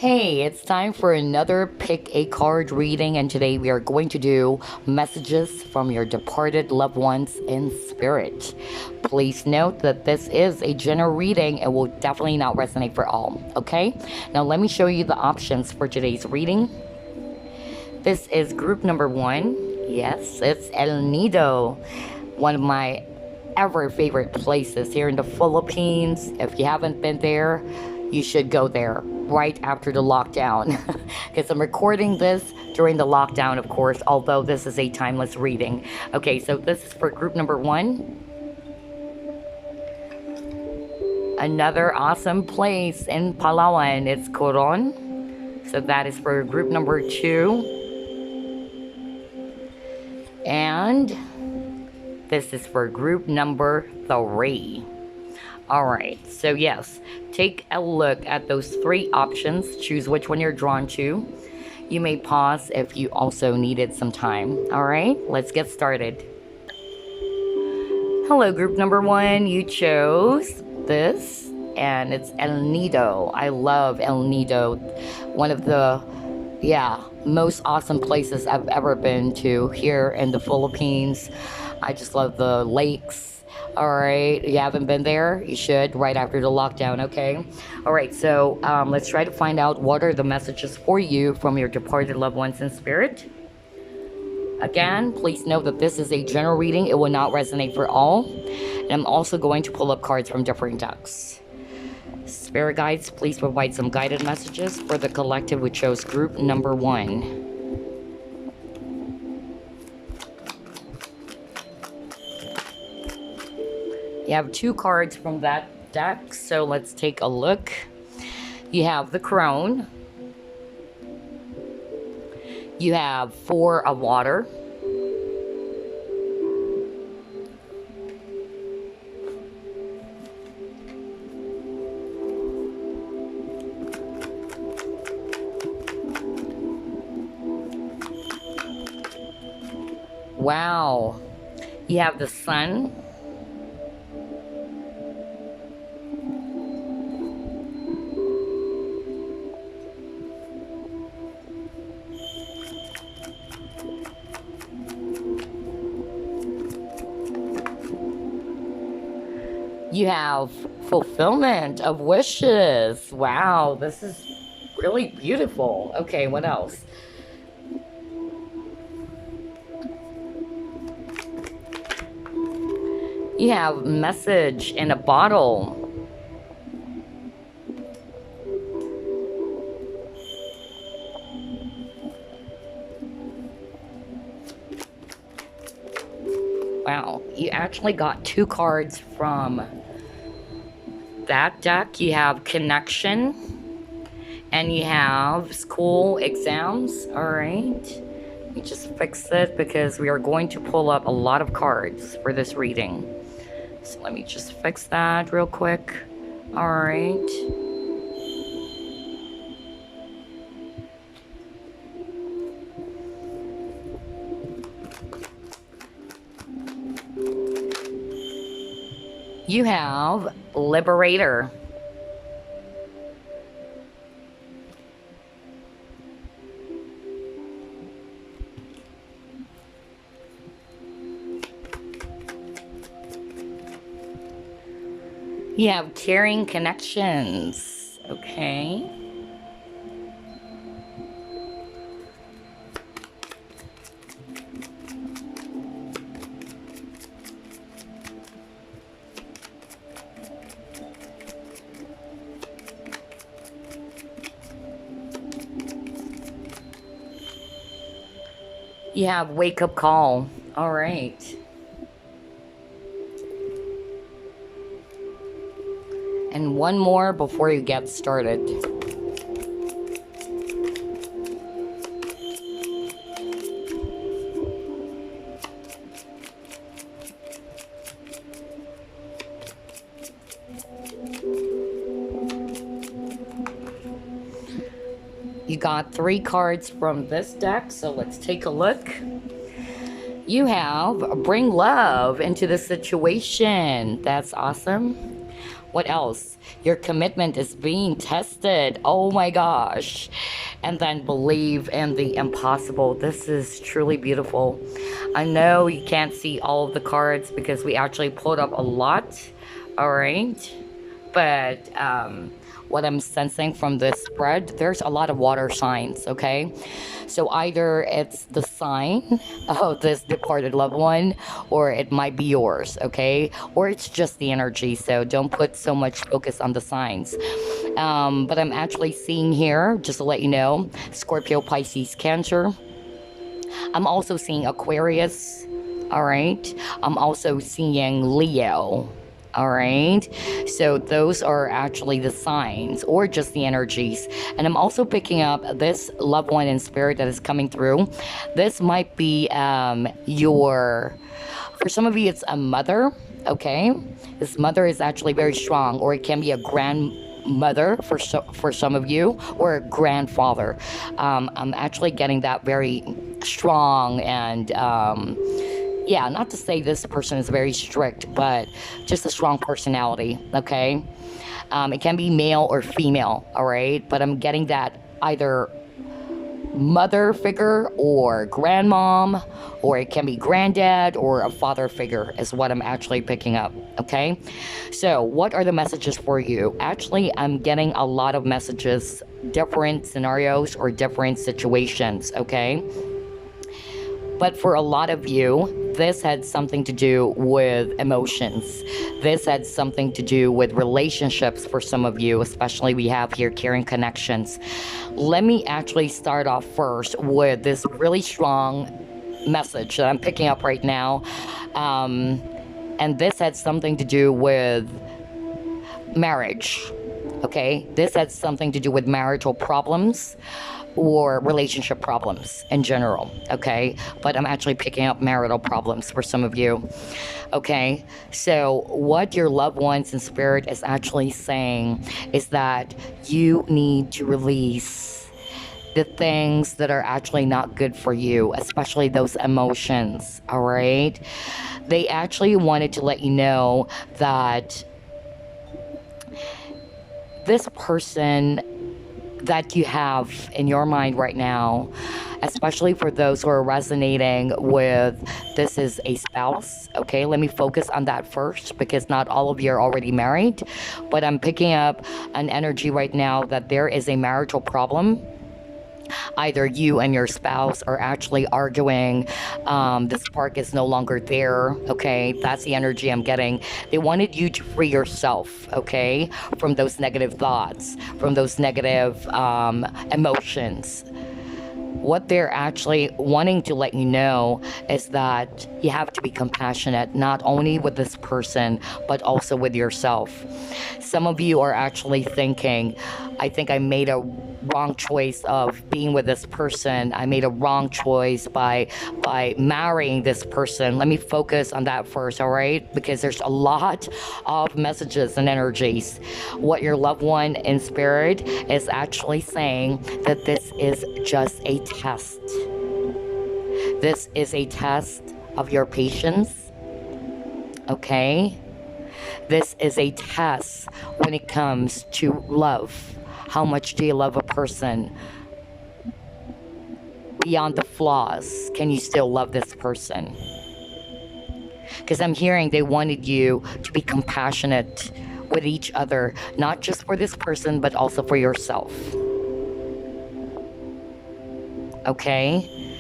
Hey, it's time for another pick a card reading, and today we are going to do messages from your departed loved ones in spirit. Please note that this is a general reading and will definitely not resonate for all, okay? Now, let me show you the options for today's reading. This is group number 1. Yes, it's El Nido, one of my ever favorite places here in the Philippines. If you haven't been there, you should go there right after the lockdown, because I'm recording this during the lockdown, of course, although this is a timeless reading. Okay, so this is for group number 1. Another awesome place in Palawan, it's Coron. So that is for group number 2. And this is for group number 3. Alright, so yes, take a look at those 3 options. Choose which one you're drawn to. You may pause if you also needed some time. Alright, let's get started. Hello, group number 1. You chose this, and it's El Nido. I love El Nido. One of the, most awesome places I've ever been to here in the Philippines. I just love the lakes. All right, you haven't been there? You should, right after the lockdown, okay? All right, so let's try to find out what are the messages for you from your departed loved ones in spirit. Again, please note that this is a general reading. It will not resonate for all. And I'm also going to pull up cards from different decks. Spirit guides, please provide some guided messages for the collective who chose group number 1. You have 2 cards from that deck, so let's take a look. You have the Crone. You have 4 of water. Wow. You have the Sun. You have fulfillment of wishes. Wow, this is really beautiful. Okay, what else? You have message in a bottle. Wow, you actually got 2 cards from that deck. You have connection and you have school exams. All right, let me just fix it because we are going to pull up a lot of cards for this reading. So let me just fix that real quick. All right. You have Liberator. You have Caring Connections. Okay. You have Wake Up Call. All right. And one more before you get started. You got 3 cards from this deck, so let's take a look. You have Bring Love into the situation. That's awesome. What else? Your commitment is being tested. Oh my gosh. And then believe in the impossible. This is truly beautiful. I know you can't see all of the cards because we actually pulled up a lot. All right. But what I'm sensing from this spread, there's a lot of water signs, okay? So either it's the sign of this departed loved one, or it might be yours, okay? Or it's just the energy, so don't put so much focus on the signs. But I'm actually seeing here, just to let you know, Scorpio, Pisces, Cancer. I'm also seeing Aquarius, all right? I'm also seeing Leo. All right. So those are actually the signs or just the energies. And I'm also picking up this loved one in spirit that is coming through. This might be for some of you, it's a mother. Okay. This mother is actually very strong, or it can be a grandmother for some of you, or a grandfather. I'm actually getting that very strong and yeah, not to say this person is very strict, but just a strong personality, okay? It can be male or female, all right? But I'm getting that either mother figure or grandmom, or it can be granddad or a father figure is what I'm actually picking up, okay? So what are the messages for you? Actually, I'm getting a lot of messages, different scenarios or different situations, okay? But for a lot of you, this had something to do with emotions. This had something to do with relationships for some of you, especially we have here caring connections. Let me actually start off first with this really strong message that I'm picking up right now. And this had something to do with marriage. Okay, this had something to do with marital problems or relationship problems in general, okay? But I'm actually picking up marital problems for some of you, okay? So what your loved ones in spirit is actually saying is that you need to release the things that are actually not good for you, especially those emotions, all right? They actually wanted to let you know that this person that you have in your mind right now, especially for those who are resonating with this is a spouse, okay? Let me focus on that first because not all of you are already married, but I'm picking up an energy right now that there is a marital problem. Either you and your spouse are actually arguing, the spark is no longer there, okay? That's the energy I'm getting. They wanted you to free yourself, okay, from those negative thoughts, from those negative emotions. What they're actually wanting to let you know is that you have to be compassionate, not only with this person, but also with yourself. Some of you are actually thinking, I think I made a wrong choice of being with this person. I made a wrong choice by marrying this person. Let me focus on that first, all right? Because there's a lot of messages and energies. What your loved one in spirit is actually saying that this is just a test. This is a test of your patience, okay? This is a test when it comes to love. How much do you love a person? Beyond the flaws, can you still love this person? Because I'm hearing they wanted you to be compassionate with each other, not just for this person, but also for yourself. Okay?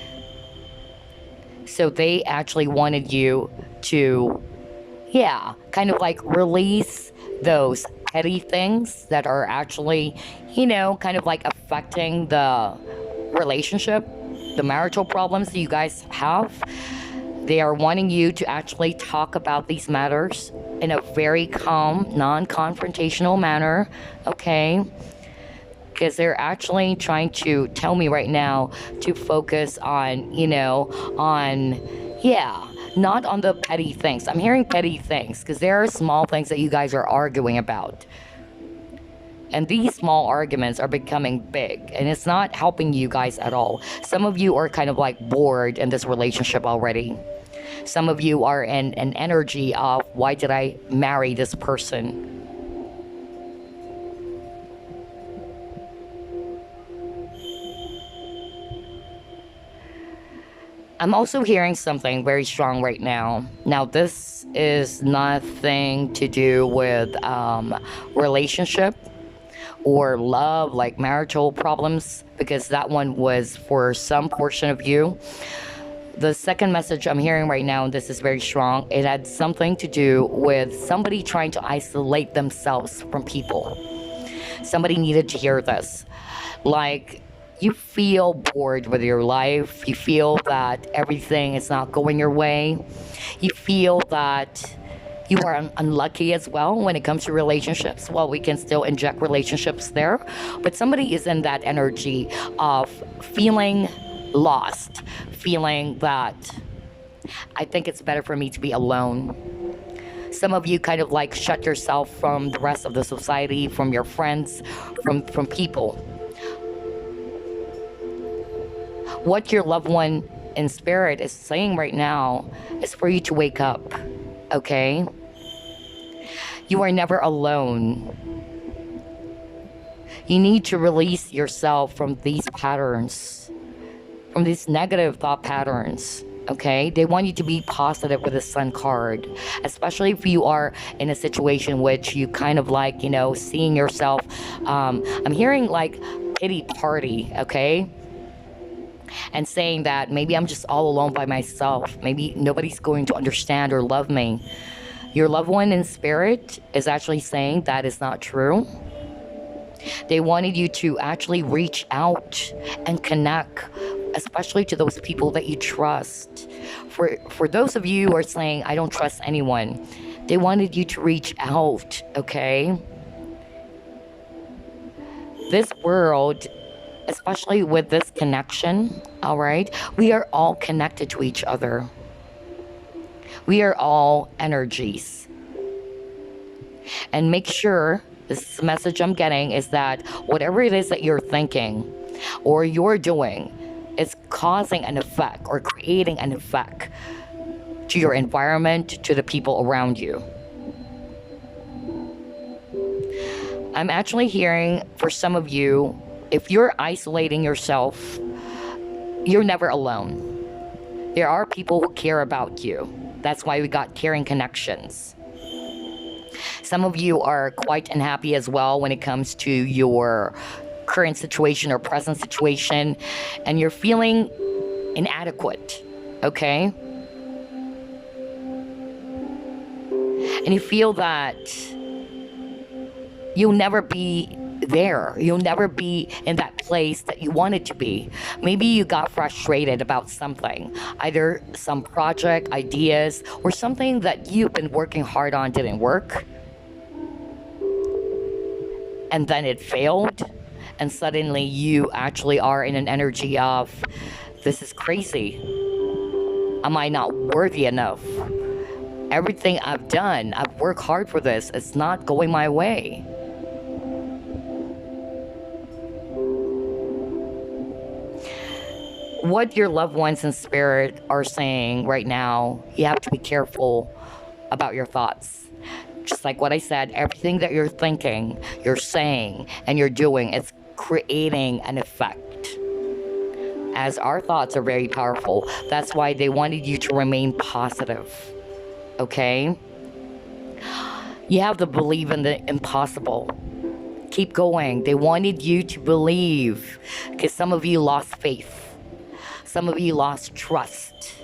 So they actually wanted you to, yeah, kind of like release those petty things that are actually, you know, kind of like affecting the relationship, the marital problems that you guys have. They are wanting you to actually talk about these matters in a very calm, non-confrontational manner, okay? Because they're actually trying to tell me right now to focus on, you know, on, yeah, not on the petty things. I'm hearing petty things because there are small things that you guys are arguing about. And these small arguments are becoming big, and it's not helping you guys at all. Some of you are kind of like bored in this relationship already. Some of you are in an energy of, why did I marry this person? I'm also hearing something very strong right now. Now, this is nothing to do with relationship or love, like marital problems, because that one was for some portion of you. The second message I'm hearing right now, and this is very strong, it had something to do with somebody trying to isolate themselves from people. Somebody needed to hear this. Like, you feel bored with your life, you feel that everything is not going your way, you feel that you are unlucky as well when it comes to relationships. Well, we can still inject relationships there, but somebody is in that energy of feeling lost, feeling that I think it's better for me to be alone. Some of you kind of like shut yourself from the rest of the society, from your friends, from people. What your loved one in spirit is saying right now is for you to wake up, okay? You are never alone. You need to release yourself from these patterns, from these negative thought patterns, okay? They want you to be positive with the Sun card, especially if you are in a situation which you kind of like, seeing yourself. I'm hearing like pity party, okay? And saying that maybe I'm just all alone by myself. Maybe nobody's going to understand or love me. Your loved one in spirit is actually saying that is not true. They wanted you to actually reach out and connect, especially to those people that you trust. For those of you who are saying, I don't trust anyone, they wanted you to reach out, okay? This world, especially with this connection, all right, we are all connected to each other. We are all energies. And make sure, this message I'm getting is that whatever it is that you're thinking or you're doing is causing an effect or creating an effect to your environment, to the people around you. I'm actually hearing for some of you, if you're isolating yourself, you're never alone. There are people who care about you. That's why we got caring connections. Some of you are quite unhappy as well when it comes to your current situation or present situation, and you're feeling inadequate, okay? And you feel that you'll never be there. You'll never be in that place that you wanted to be. Maybe you got frustrated about something, either some project, ideas, or something that you've been working hard on didn't work. And then it failed. And suddenly you actually are in an energy of, this is crazy. Am I not worthy enough? Everything I've done, I've worked hard for this. It's not going my way. What your loved ones in spirit are saying right now, you have to be careful about your thoughts. Just like what I said, everything that you're thinking, you're saying, and you're doing, it's creating an effect. As our thoughts are very powerful, that's why they wanted you to remain positive, okay? You have to believe in the impossible. Keep going. They wanted you to believe, because some of you lost faith. Some of you lost trust.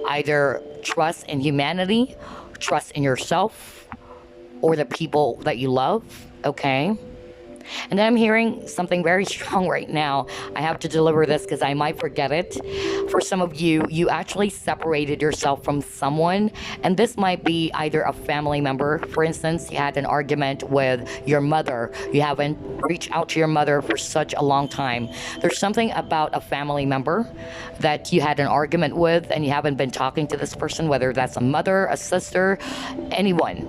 Either trust in humanity, trust in yourself, or the people that you love, okay? And then I'm hearing something very strong right now. I have to deliver this because I might forget it. For some of you, you actually separated yourself from someone, and this might be either a family member. For instance, you had an argument with your mother. You haven't reached out to your mother for such a long time. There's something about a family member that you had an argument with, and you haven't been talking to this person, whether that's a mother, a sister, anyone.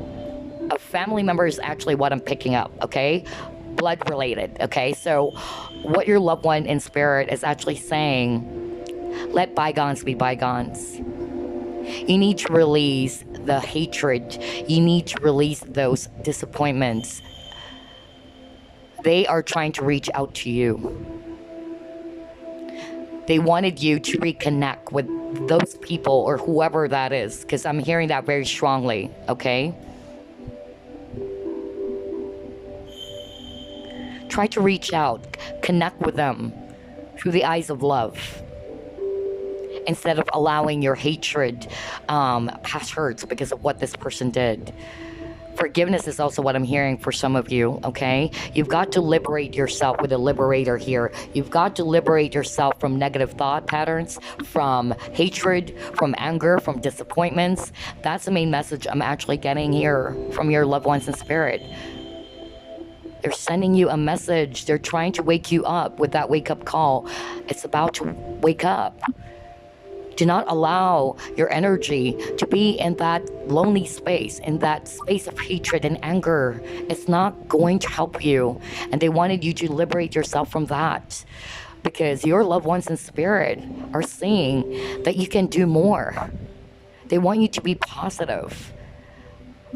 A family member is actually what I'm picking up, okay? Blood related, okay? So what your loved one in spirit is actually saying, let bygones be bygones. You need to release the hatred. You need to release those disappointments. They are trying to reach out to you. They wanted you to reconnect with those people or whoever that is, because I'm hearing that very strongly, okay? Try to reach out, connect with them through the eyes of love, instead of allowing your hatred, past hurts because of what this person did. Forgiveness is also what I'm hearing for some of you, okay? You've got to liberate yourself with a liberator here. You've got to liberate yourself from negative thought patterns, from hatred, from anger, from disappointments. That's the main message I'm actually getting here from your loved ones in spirit. They're sending you a message. They're trying to wake you up with that wake-up call. It's about to wake up. Do not allow your energy to be in that lonely space, in that space of hatred and anger. It's not going to help you. And they wanted you to liberate yourself from that, because your loved ones in spirit are seeing that you can do more. They want you to be positive.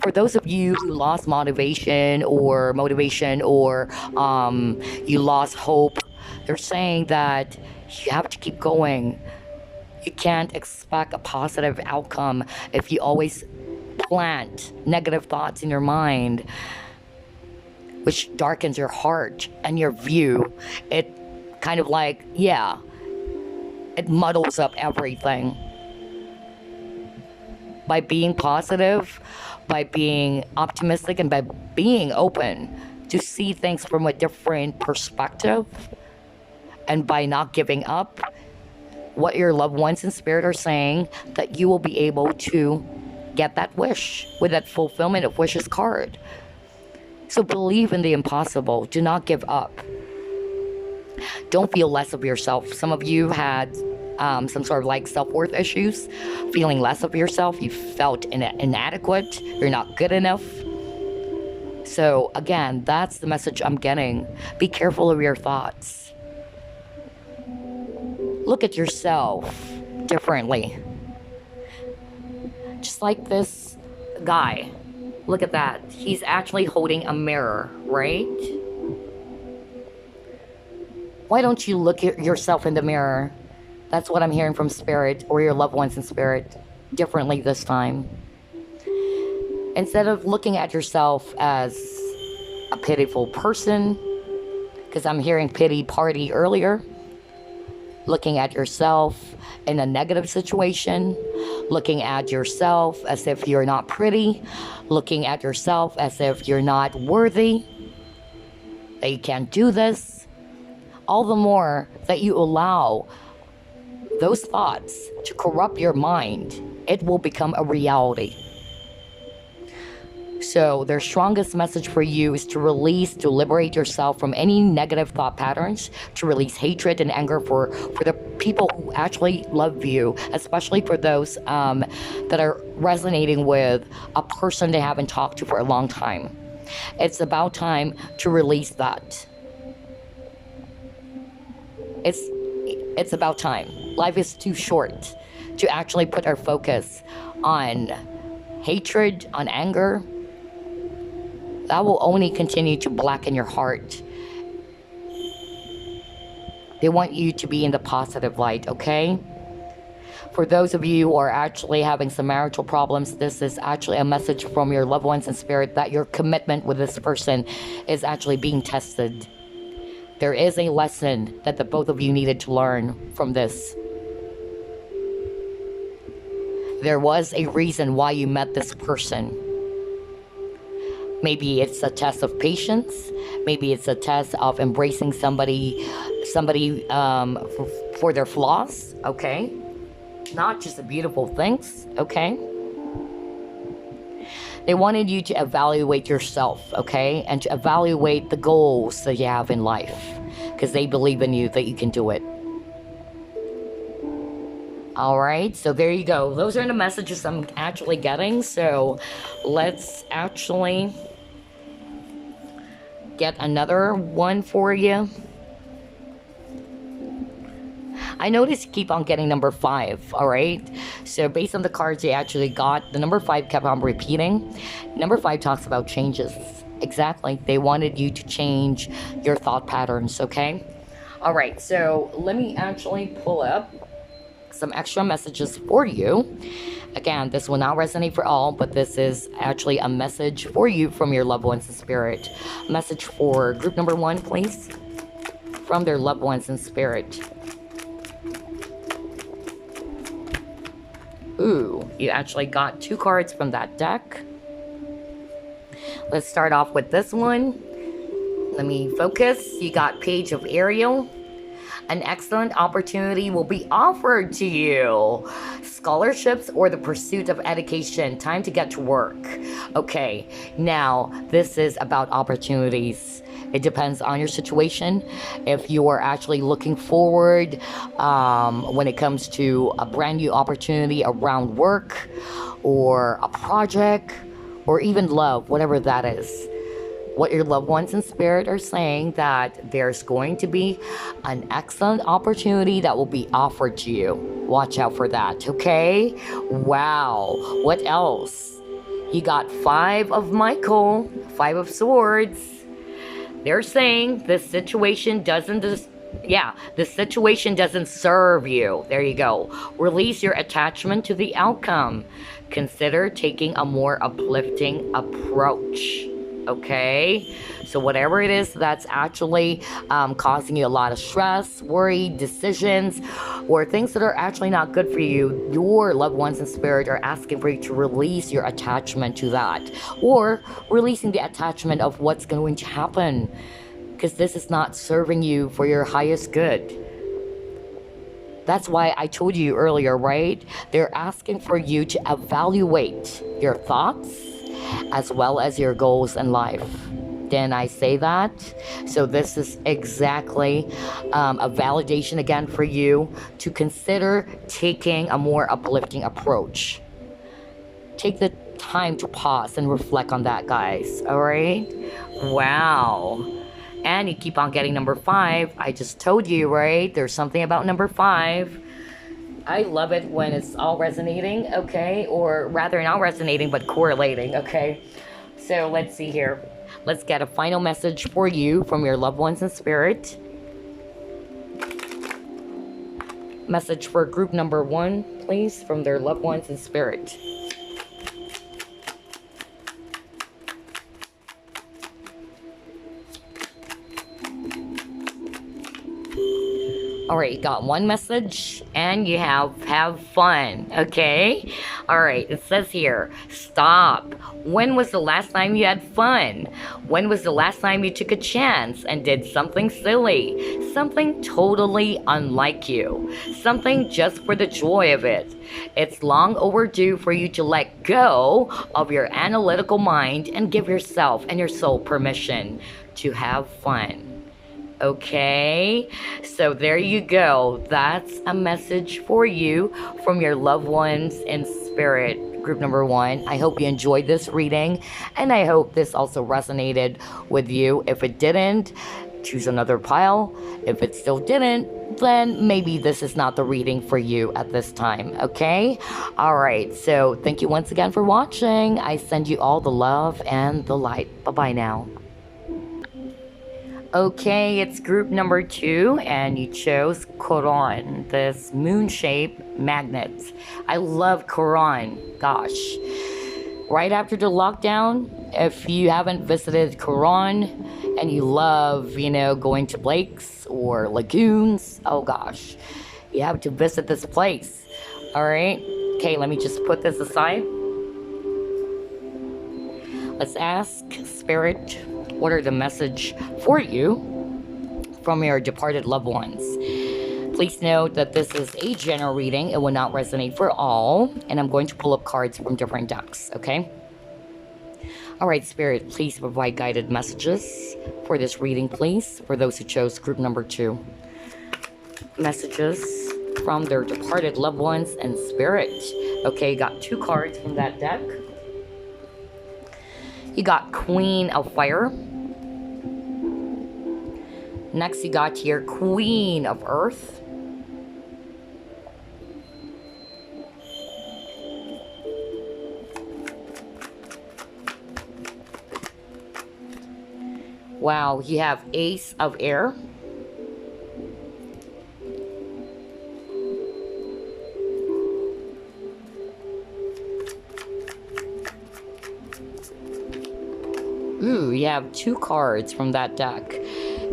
For those of you who lost motivation or you lost hope, they're saying that you have to keep going. You can't expect a positive outcome if you always plant negative thoughts in your mind, which darkens your heart and your view. It kind of like, it muddles up everything. By being positive, by being optimistic, and by being open to see things from a different perspective, and by not giving up, what your loved ones in spirit are saying, that you will be able to get that wish with that fulfillment of wishes card. So believe in the impossible. Do not give up. Don't feel less of yourself. Some of you had some sort of like self-worth issues, feeling less of yourself. You felt inadequate. You're not good enough. So again, that's the message I'm getting. Be careful of your thoughts. Look at yourself differently. Just like this guy. Look at that. He's actually holding a mirror, right? Why don't you look at yourself in the mirror? That's what I'm hearing from spirit, or your loved ones in spirit, differently this time. Instead of looking at yourself as a pitiful person, because I'm hearing pity party earlier, looking at yourself in a negative situation, looking at yourself as if you're not pretty, looking at yourself as if you're not worthy, that you can't do this. All the more that you allow those thoughts to corrupt your mind, it will become a reality. So their strongest message for you is to liberate yourself from any negative thought patterns, to release hatred and anger for the people who actually love you, especially for those that are resonating with a person they haven't talked to for a long time. It's about time to release that. It's about time. Life is too short to actually put our focus on hatred, on anger. That will only continue to blacken your heart. They want you to be in the positive light, okay? For those of you who are actually having some marital problems, this is actually a message from your loved ones in spirit that your commitment with this person is actually being tested. There is a lesson that the both of you needed to learn from this. There was a reason why you met this person. Maybe it's a test of patience. Maybe it's a test of embracing somebody for their flaws, okay? Not just the beautiful things, okay? They wanted you to evaluate yourself, okay? And to evaluate the goals that you have in life, because they believe in you that you can do it. All right, so there you go. Those are the messages I'm actually getting. So let's actually get another one for you. I noticed you keep on getting number 5, all right? So based on the cards you actually got, the number 5 kept on repeating. Number 5 talks about changes. Exactly. They wanted you to change your thought patterns, okay? All right, so let me actually pull up some extra messages for you. Again, this will not resonate for all, but this is actually a message for you from your loved ones in spirit. Message for group number 1, please, from their loved ones in spirit. Ooh, you actually got 2 cards from that deck. Let's start off with this one. Let me focus. You got Page of Ethereal. An excellent opportunity will be offered to you. Scholarships or the pursuit of education. Time to get to work. Okay, now this is about opportunities. It depends on your situation. If you are actually looking forward when it comes to a brand new opportunity around work or a project or even love, whatever that is. What your loved ones in spirit are saying, that there's going to be an excellent opportunity that will be offered to you. Watch out for that, okay? Wow. What else? You got 5 of Michael, 5 of Swords. They're saying this situation doesn't serve you. There you go. Release your attachment to the outcome. Consider taking a more uplifting approach. Okay, so whatever it is that's actually causing you a lot of stress, worry, decisions, or things that are actually not good for you, your loved ones in spirit are asking for you to release your attachment to that, or releasing the attachment of what's going to happen, because this is not serving you for your highest good. That's why I told you earlier, right? They're asking for you to evaluate your thoughts as well as your goals in life. Didn't I say that? So this is exactly a validation again for you to consider taking a more uplifting approach. Take the time to pause and reflect on that, guys. All right? Wow. And you keep on getting number 5. I just told you, right? There's something about number 5. I love it when it's all resonating, okay? Or rather not resonating, but correlating, okay? So let's see here. Let's get a final message for you from your loved ones in spirit. Message for group number 1, please, from their loved ones in spirit. All right, you got 1 message, and you have fun, okay? All right, it says here, stop. When was the last time you had fun? When was the last time you took a chance and did something silly? Something totally unlike you. Something just for the joy of it. It's long overdue for you to let go of your analytical mind and give yourself and your soul permission to have fun. Okay, so there you go. That's a message for you from your loved ones in spirit, group number 1. I hope you enjoyed this reading, and I hope this also resonated with you. If it didn't, choose another pile. If it still didn't, then maybe this is not the reading for you at this time, okay? All right, so thank you once again for watching. I send you all the love and the light. Bye-bye now. Okay, it's group number 2, and you chose Quran, this moon-shaped magnet. I love Quran, gosh. Right after the lockdown, if you haven't visited Quran and you love, going to lakes or lagoons, oh gosh, you have to visit this place. All right, okay, let me just put this aside. Let's ask Spirit, what are the message for you from your departed loved ones? Please note that this is a general reading. It will not resonate for all, and I'm going to pull up cards from different decks, okay? All right, Spirit, please provide guided messages for this reading, please, for those who chose group number 2. Messages from their departed loved ones and Spirit. Okay, you got 2 cards from that deck. You got Queen of Fire. Next, you got here Queen of Earth. Wow, you have Ace of Air. you have 2 cards from that deck.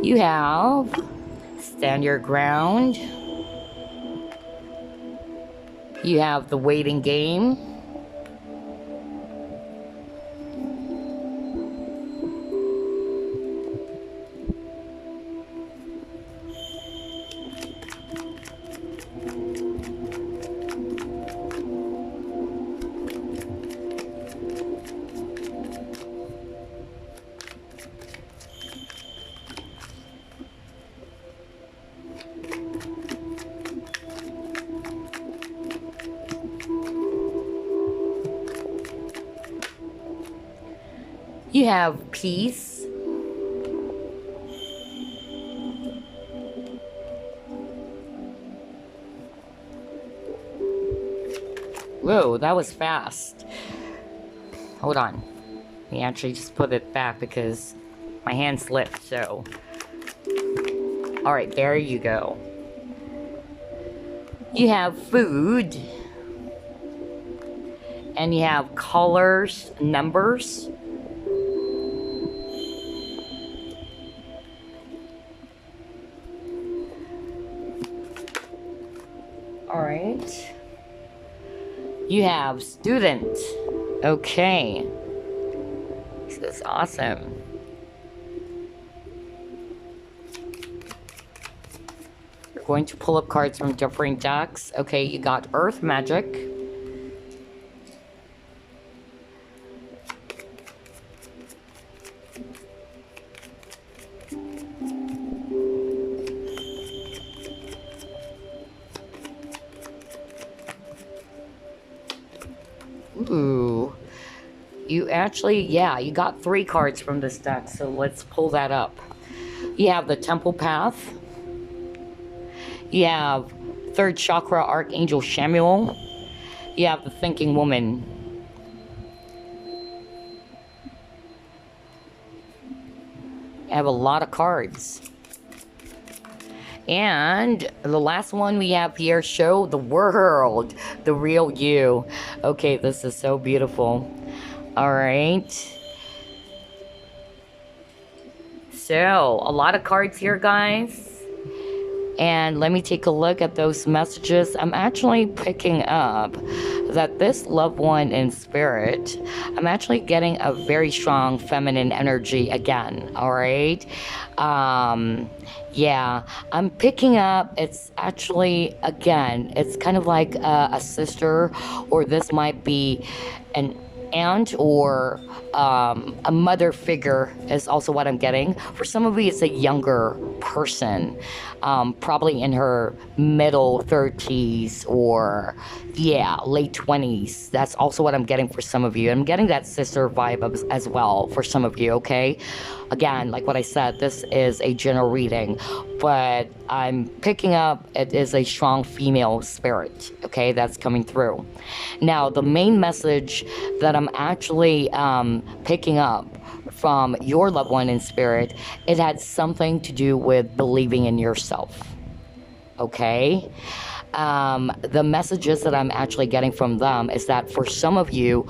You have Stand Your Ground. You have The Waiting Game. You have Peace. Whoa, that was fast. Hold on. Let me actually just put it back because my hand slipped, so. Alright, there you go. You have Food. And you have Colors, Numbers. Alright. You have Student. Okay. This is awesome. You're going to pull up cards from different decks. Okay, you got Earth Magic. Ooh. You actually, yeah, you got 3 cards from this deck, so let's pull that up. You have the Temple Path. You have 3rd Chakra Archangel Samuel. You have the Thinking Woman. You have a lot of cards. And the last one we have here, Show the World the Real You. Okay, this is so beautiful. All right. So, a lot of cards here, guys. And let me take a look at those messages. I'm actually picking up that this loved one in spirit, I'm actually getting a very strong feminine energy again, all right? Yeah, I'm picking up, it's actually, again, it's kind of like a sister, or this might be an aunt or a mother figure is also what I'm getting. For some of you, it's a younger person, probably in her middle 30s or, yeah, late 20s. That's also what I'm getting for some of you. I'm getting that sister vibe as well for some of you, okay? Again, like what I said, this is a general reading, but I'm picking up it is a strong female spirit, okay, that's coming through. Now, the main message that I'm actually picking up from your loved one in spirit, it had something to do with believing in yourself, okay? The messages that I'm actually getting from them is that for some of you,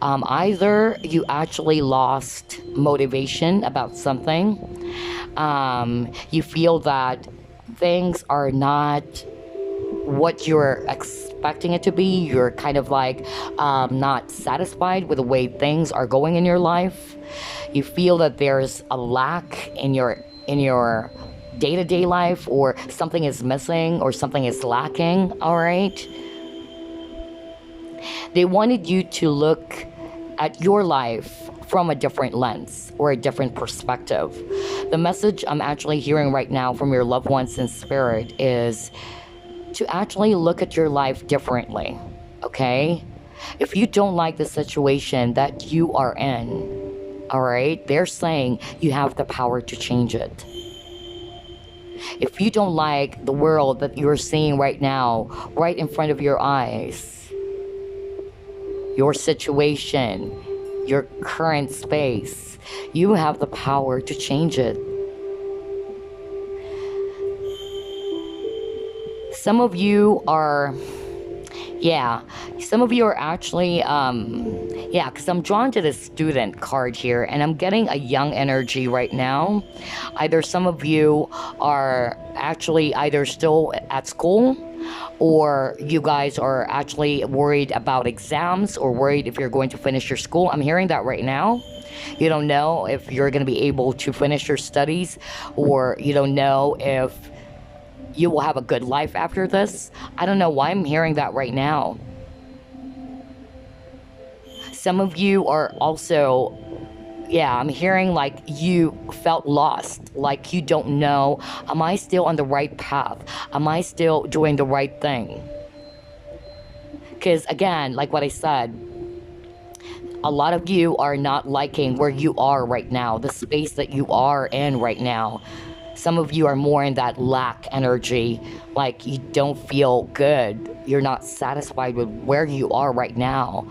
either you actually lost motivation about something, you feel that things are not what you're expecting it to be, you're kind of like not satisfied with the way things are going in your life, you feel that there's a lack in your day-to-day life, or something is missing or something is lacking, all right? They wanted you to look at your life from a different lens or a different perspective. The message I'm actually hearing right now from your loved ones in spirit is to actually look at your life differently, okay? If you don't like the situation that you are in, all right, they're saying you have the power to change it. If you don't like the world that you're seeing right now, right in front of your eyes, your situation, your current space, you have the power to change it. Some of you are Yeah, some of you are actually, yeah, because I'm drawn to the student card here, and I'm getting a young energy right now. Either some of you are actually either still at school, or you guys are actually worried about exams or worried if you're going to finish your school. I'm hearing that right now. You don't know if you're going to be able to finish your studies, or you don't know if you will have a good life after this. I don't know why I'm hearing that right now. Some of you are also, yeah, I'm hearing like you felt lost, like you don't know, am I still on the right path? Am I still doing the right thing? Because again, like what I said, a lot of you are not liking where you are right now, the space that you are in right now. Some of you are more in that lack energy, like you don't feel good. You're not satisfied with where you are right now.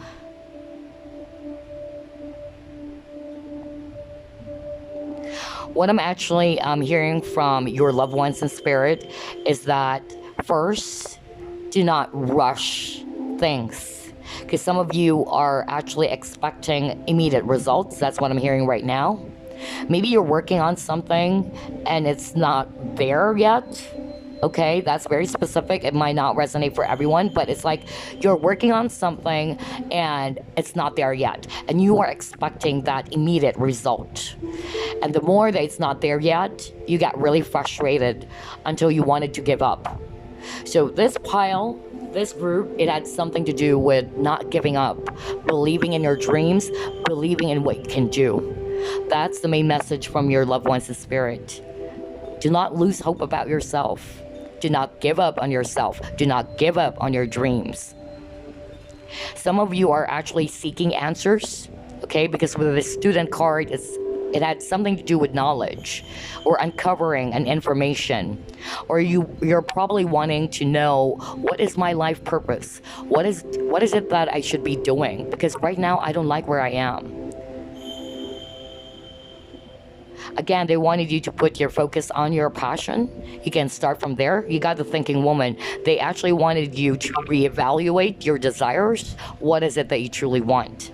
What I'm actually hearing from your loved ones in spirit is that first, do not rush things. Because some of you are actually expecting immediate results. That's what I'm hearing right now. Maybe you're working on something and it's not there yet. Okay, that's very specific. It might not resonate for everyone, but it's like you're working on something and it's not there yet. And you are expecting that immediate result. And the more that it's not there yet, you get really frustrated until you wanted to give up. So this pile, this group, it had something to do with not giving up, believing in your dreams, believing in what you can do. That's the main message from your loved ones in spirit. Do not lose hope about yourself. Do not give up on yourself. Do not give up on your dreams. Some of you are actually seeking answers, okay? Because with the student card, it had something to do with knowledge or uncovering an information. Or you're probably wanting to know, what is my life purpose? What is it that I should be doing? Because right now I don't like where I am. Again, they wanted you to put your focus on your passion. You can start from there. You got the thinking woman. They actually wanted you to reevaluate your desires. What is it that you truly want?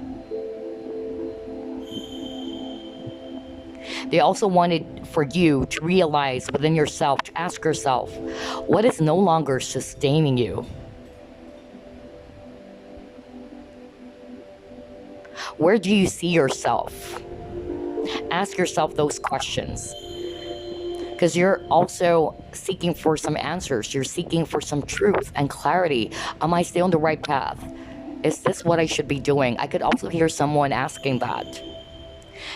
They also wanted for you to realize within yourself, to ask yourself, what is no longer sustaining you? Where do you see yourself? Ask yourself those questions, because you're also seeking for some answers. You're seeking for some truth and clarity. Am I still on the right path? Is this what I should be doing? I could also hear someone asking that.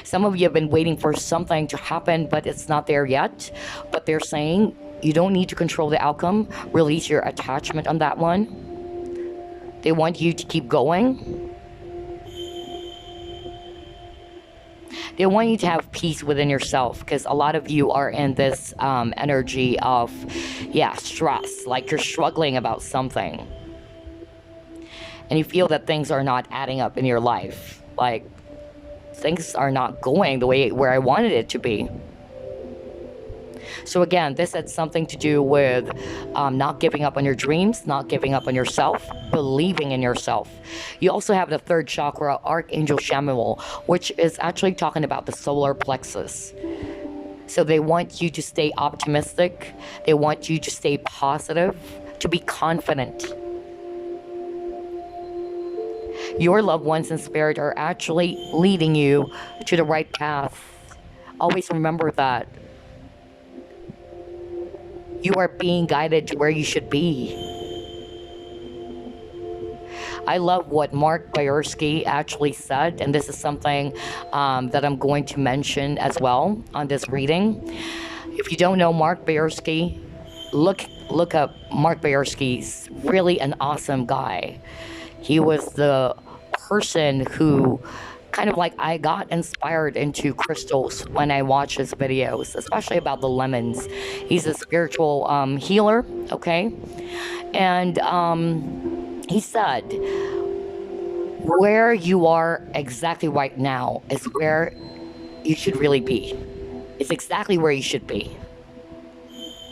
Some of you have been waiting for something to happen, but it's not there yet. But they're saying you don't need to control the outcome. Release your attachment on that one. They want you to keep going. They want you to have peace within yourself, because a lot of you are in this energy of, yeah, stress, like you're struggling about something. And you feel that things are not adding up in your life. Like, things are not going the way where I wanted it to be. So again, this had something to do with not giving up on your dreams, not giving up on yourself, believing in yourself. You also have the third chakra, Archangel Chamuel, which is actually talking about the solar plexus. So they want you to stay optimistic. They want you to stay positive, to be confident. Your loved ones in spirit are actually leading you to the right path. Always remember that. You are being guided to where you should be. I love what Mark Bayersky actually said, and this is something that I'm going to mention as well on this reading. If you don't know Mark Bayersky, look up Mark Bayersky. He's really an awesome guy. He was the person who kind of like I got inspired into crystals when I watch his videos, especially about the lemons. He's a spiritual healer, okay? And he said, where you are exactly right now is where you should really be. It's exactly where you should be.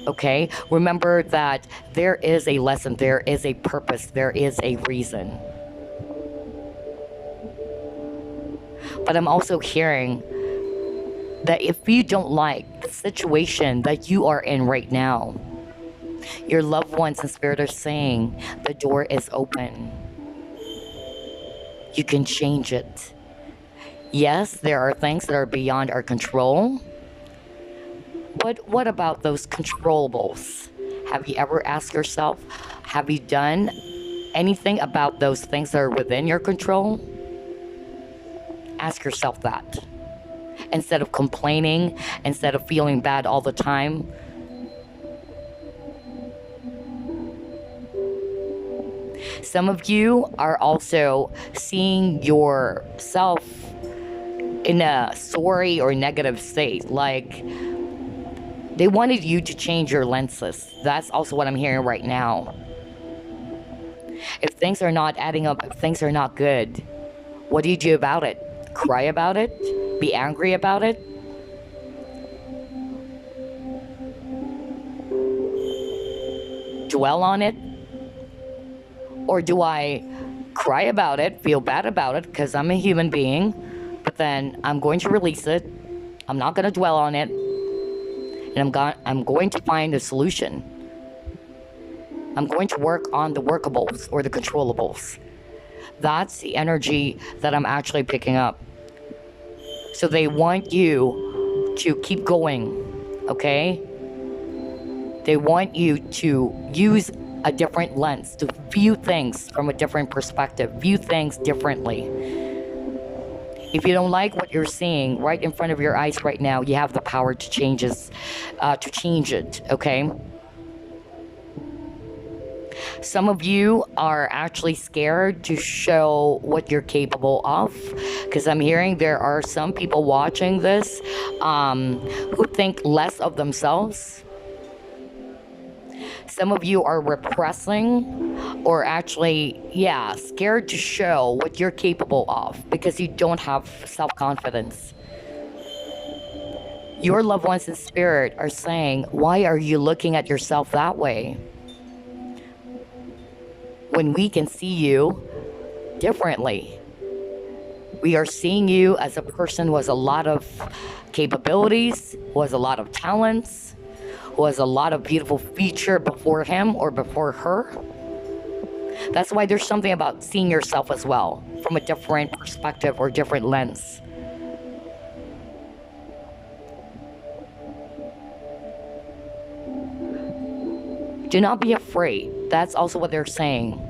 Okay? Remember that there is a lesson, there is a purpose, there is a reason. But I'm also hearing that if you don't like the situation that you are in right now, your loved ones in spirit are saying the door is open. You can change it. Yes, there are things that are beyond our control. But what about those controllables? Have you ever asked yourself, have you done anything about those things that are within your control? Ask yourself that. Instead of complaining, instead of feeling bad all the time. Some of you are also seeing yourself in a sorry or negative state. Like, they wanted you to change your lenses. That's also what I'm hearing right now. If things are not adding up, if things are not good, what do you do about it? Cry about it? Be angry about it? Dwell on it? Or do I cry about it, feel bad about it because I'm a human being, but then I'm going to release it. I'm not going to dwell on it. And I'm going to find a solution. I'm going to work on the workables or the controllables. That's the energy that I'm actually picking up. So they want you to keep going, okay? They want you to use a different lens, to view things from a different perspective, view things differently. If you don't like what you're seeing right in front of your eyes right now, you have the power to change it, okay? Some of you are actually scared to show what you're capable of, because I'm hearing there are some people watching this who think less of themselves. Some of you are repressing or actually, scared to show what you're capable of because you don't have self-confidence. Your loved ones in spirit are saying, why are you looking at yourself that way? When we can see you differently. We are seeing you as a person who has a lot of capabilities, who has a lot of talents, who has a lot of beautiful feature before him or before her. That's why there's something about seeing yourself as well from a different perspective or different lens. Do not be afraid. That's also what they're saying.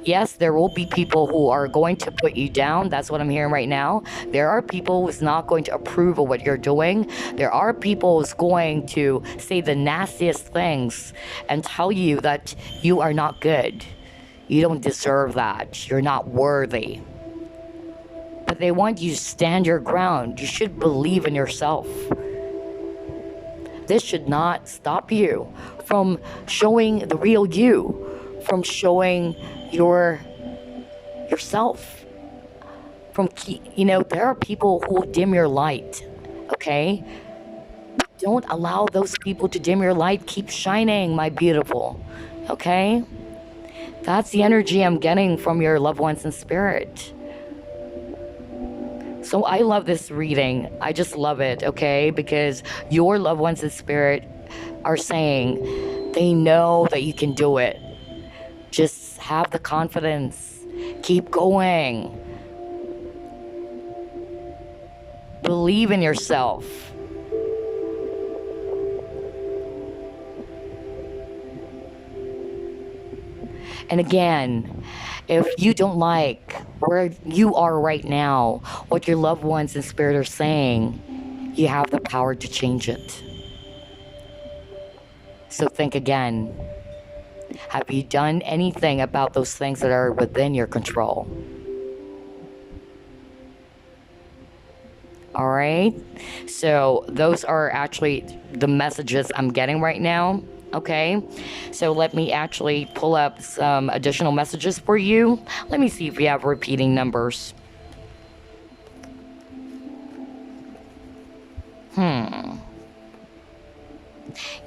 Yes, there will be people who are going to put you down. That's what I'm hearing right now. There are people who's not going to approve of what you're doing. There are people who's going to say the nastiest things and tell you that you are not good. You don't deserve that. You're not worthy. But they want you to stand your ground. You should believe in yourself. This should not stop you from showing the real you, from showing yourself. There are people who will dim your light, okay? Don't allow those people to dim your light. Keep shining, my beautiful, okay? That's the energy I'm getting from your loved ones in spirit. So I love this reading. I just love it, okay? Because your loved ones in spirit are saying they know that you can do it. Just have the confidence. Keep going. Believe in yourself. And again, if you don't like where you are right now, what your loved ones in spirit are saying, you have the power to change it. So think again. Have you done anything about those things that are within your control? All right. So those are actually the messages I'm getting right now. Okay. So let me actually pull up some additional messages for you. Let me see if we have repeating numbers.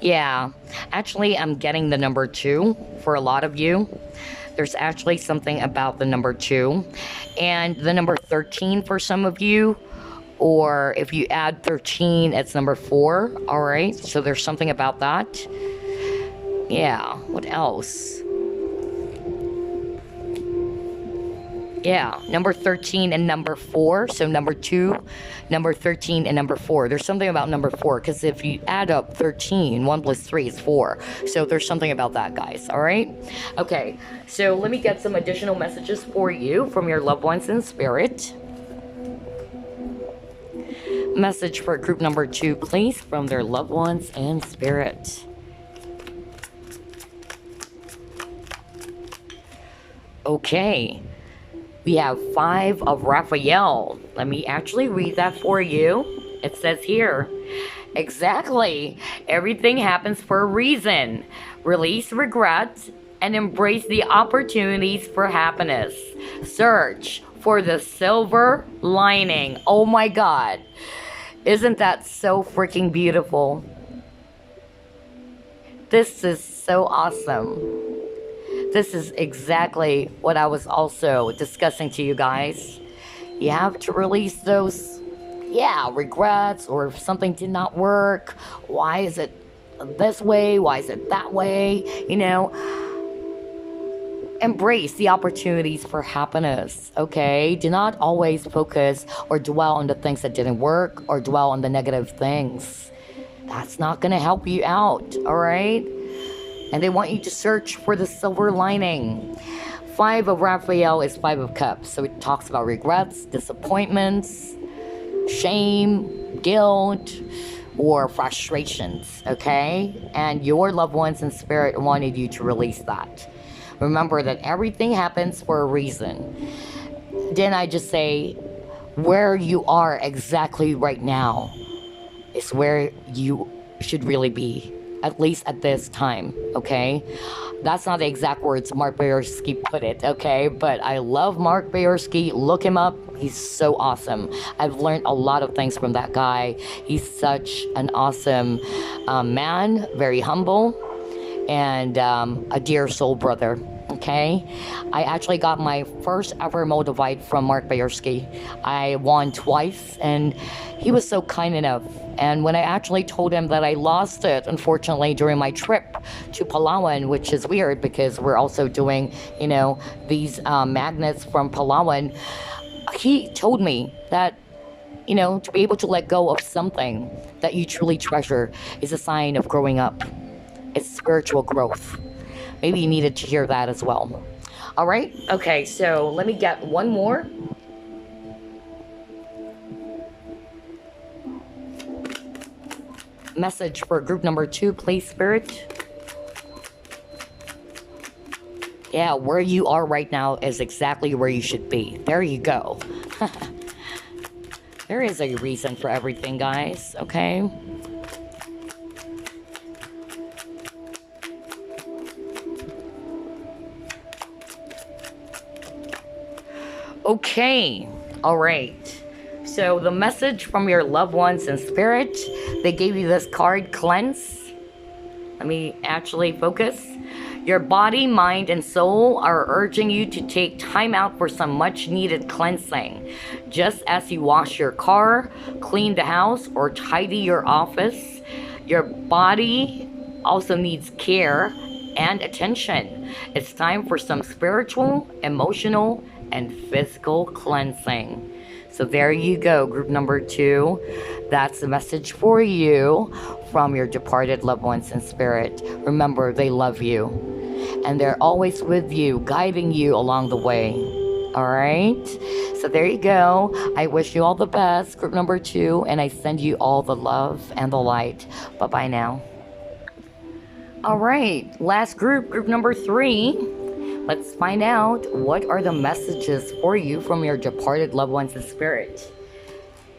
Yeah, actually, I'm getting the number 2 for a lot of you. There's actually something about the number 2 and the number 13 for some of you. Or if you add 13, it's number 4. All right, so there's something about that. Yeah, what else? Yeah, number 13 and number 4. So number 2, number 13, and number 4. There's something about number 4 because if you add up 13, 1 plus 3 is 4. So there's something about that, guys. All right? Okay, so let me get some additional messages for you from your loved ones in spirit. Message for group number 2, please, from their loved ones in spirit. Okay. We have 5 of Raphael. Let me actually read that for you. It says here, exactly. Everything happens for a reason. Release regret and embrace the opportunities for happiness. Search for the silver lining. Oh my God. Isn't that so freaking beautiful? This is so awesome. This is exactly what I was also discussing to you guys. You have to release those, regrets, or if something did not work, why is it this way? Why is it that way? Embrace the opportunities for happiness, okay? Do not always focus or dwell on the things that didn't work or dwell on the negative things. That's not going to help you out, all right? And they want you to search for the silver lining. 5 of Raphael is 5 of Cups. So it talks about regrets, disappointments, shame, guilt, or frustrations, okay? And your loved ones in spirit wanted you to release that. Remember that everything happens for a reason. Didn't I just say where you are exactly right now is where you should really be? At least at this time, okay? That's not the exact words Mark Bayersky put it, okay? But I love Mark Bayersky. Look him up. He's so awesome. I've learned a lot of things from that guy. He's such an awesome man, very humble, and a dear soul brother, okay? I actually got my first ever Moldavite from Mark Bayersky. I won twice, and he was so kind enough. And when I actually told him that I lost it, unfortunately, during my trip to Palawan, which is weird because we're also doing, these magnets from Palawan, he told me that, to be able to let go of something that you truly treasure is a sign of growing up. It's spiritual growth. Maybe you needed to hear that as well. All right? Okay, so let me get one more. Message for group number 2, please, Spirit. Yeah, where you are right now is exactly where you should be. There you go. There is a reason for everything, guys, okay? Okay, all right. So the message from your loved ones in spirit, they gave you this card, cleanse. Let me actually focus. Your body, mind, and soul are urging you to take time out for some much needed cleansing. Just as you wash your car, clean the house, or tidy your office, your body also needs care and attention. It's time for some spiritual, emotional, and physical cleansing. So there you go, group number 2. That's the message for you from your departed loved ones in spirit. Remember, they love you. And they're always with you, guiding you along the way. All right? So there you go. I wish you all the best, group number 2. And I send you all the love and the light. Bye-bye now. All right. Last group, group number 3. Let's find out what are the messages for you from your departed loved ones in spirit.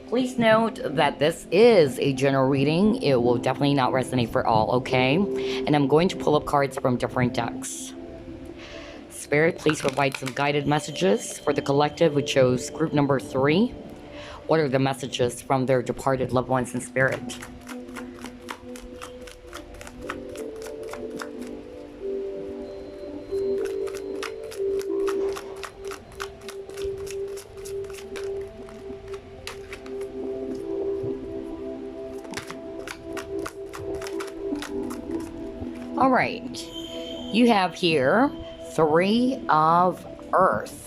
Please note that this is a general reading. It will definitely not resonate for all, okay? And I'm going to pull up cards from different decks. Spirit, please provide some guided messages for the collective who chose group number 3. What are the messages from their departed loved ones in spirit? All right. You have here 3 of Earth.